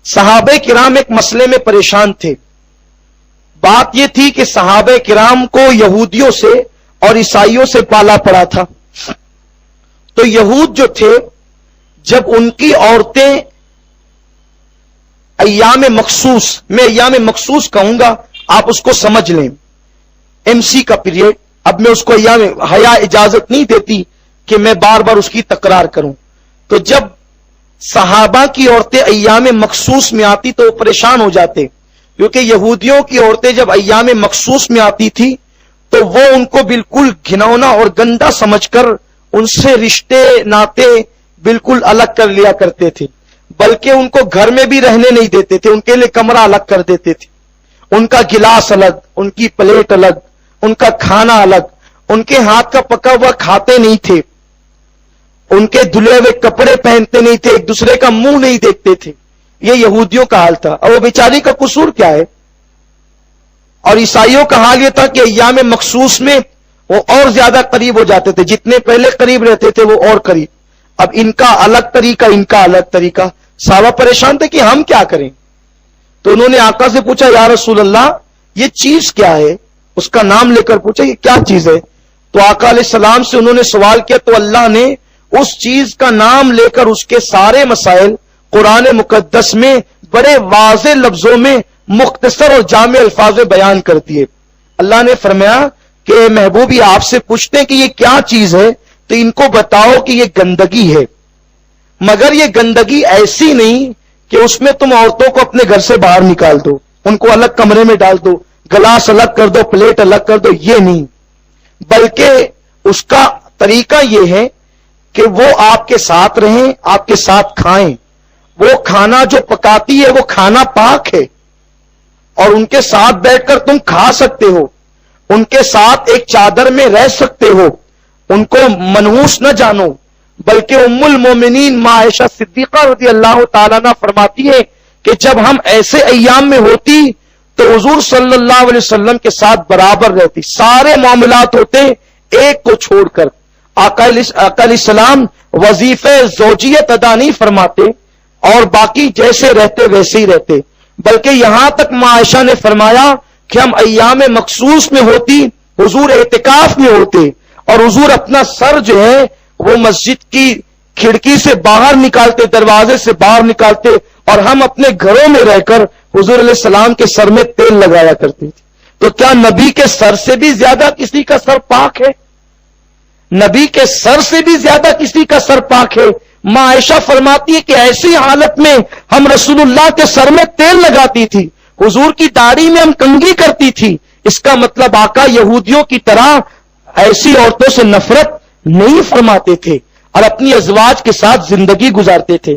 صحابہ کرام ایک مسئلے میں پریشان تھے. بات یہ تھی کہ صحابہ کرام کو یہودیوں سے اور عیسائیوں سے پالا پڑا تھا. تو یہود جو تھے جب ان کی عورتیں ایام مخصوص، میں ایام مخصوص کہوں گا، آپ اس کو سمجھ لیں، MC کا پیریڈ، اب میں اس کو ایام حیا اجازت نہیں دیتی کہ میں بار بار اس کی تکرار کروں. تو جب صحابہ کی عورتیں ایام مخصوص میں آتی تو وہ پریشان ہو جاتے، کیونکہ یہودیوں کی عورتیں جب ایام مخصوص میں آتی تھی تو وہ ان کو بالکل گھنونا اور گندا سمجھ کر ان سے رشتے ناتے بالکل الگ کر لیا کرتے تھے، بلکہ ان کو گھر میں بھی رہنے نہیں دیتے تھے، ان کے لیے کمرہ الگ کر دیتے تھے. ان کا گلاس الگ، ان کی پلیٹ الگ، ان کا کھانا الگ، ان کے ہاتھ کا پکا ہوا کھاتے نہیں تھے، ان کے دھلے ہوئے کپڑے پہنتے نہیں تھے، ایک دوسرے کا منہ نہیں دیکھتے تھے. یہ یہودیوں کا حال تھا. اور وہ بیچاری کا قصور کیا ہے؟ اور عیسائیوں کا حال یہ تھا کہ ایام مخصوص میں وہ اور زیادہ قریب ہو جاتے تھے، جتنے پہلے قریب رہتے تھے وہ اور قریب. اب ان کا الگ طریقہ، ان کا الگ طریقہ. صحابہ پریشان تھے کہ ہم کیا کریں. تو انہوں نے آقا سے پوچھا، یا رسول اللہ یہ چیز کیا ہے؟ اس کا نام لے کر پوچھا یہ کیا چیز ہے. تو آقا علیہ السلام سے انہوں نے سوال کیا تو اللہ نے اس چیز کا نام لے کر اس کے سارے مسائل قرآن مقدس میں بڑے واضح لفظوں میں مختصر اور جامع الفاظ میں بیان کر دیے. اللہ نے فرمایا کہ محبوبی آپ سے پوچھتے ہیں کہ یہ کیا چیز ہے تو ان کو بتاؤ کہ یہ گندگی ہے، مگر یہ گندگی ایسی نہیں کہ اس میں تم عورتوں کو اپنے گھر سے باہر نکال دو، ان کو الگ کمرے میں ڈال دو، گلاس الگ کر دو، پلیٹ الگ کر دو، یہ نہیں، بلکہ اس کا طریقہ یہ ہے کہ وہ آپ کے ساتھ رہیں، آپ کے ساتھ کھائیں، وہ کھانا جو پکاتی ہے وہ کھانا پاک ہے اور ان کے ساتھ بیٹھ کر تم کھا سکتے ہو، ان کے ساتھ ایک چادر میں رہ سکتے ہو، ان کو منحوس نہ جانو. بلکہ ام المومنین ماں عائشہ صدیقہ رضی اللہ تعالیٰ عنہ فرماتی ہے کہ جب ہم ایسے ایام میں ہوتی تو حضور صلی اللہ علیہ وسلم کے ساتھ برابر رہتی، سارے معاملات ہوتے ایک کو چھوڑ کر. آقا علیہ السلام وظیفہ زوجیت ادا نہیں فرماتے اور باقی جیسے رہتے ویسے ہی رہتے، بلکہ یہاں تک ماں عائشہ نے فرمایا کہ ہم ایام مخصوص میں ہوتی حضور اعتکاف میں ہوتے اور حضور اپنا سر جو ہے وہ مسجد کی کھڑکی سے باہر نکالتے، دروازے سے باہر نکالتے، اور ہم اپنے گھروں میں رہ کر حضور علیہ السلام کے سر میں تیل لگایا کرتے تھے. تو کیا نبی کے سر سے بھی زیادہ کسی کا سر پاک ہے؟ نبی کے سر سے بھی زیادہ کسی کا سر پاک ہے؟ ماں عائشہ فرماتی ہے کہ ایسی حالت میں ہم رسول اللہ کے سر میں تیل لگاتی تھی، حضور کی داڑھی میں ہم کنگھی کرتی تھی. اس کا مطلب آقا یہودیوں کی طرح ایسی عورتوں سے نفرت نہیں فرماتے تھے اور اپنی ازواج کے ساتھ زندگی گزارتے تھے.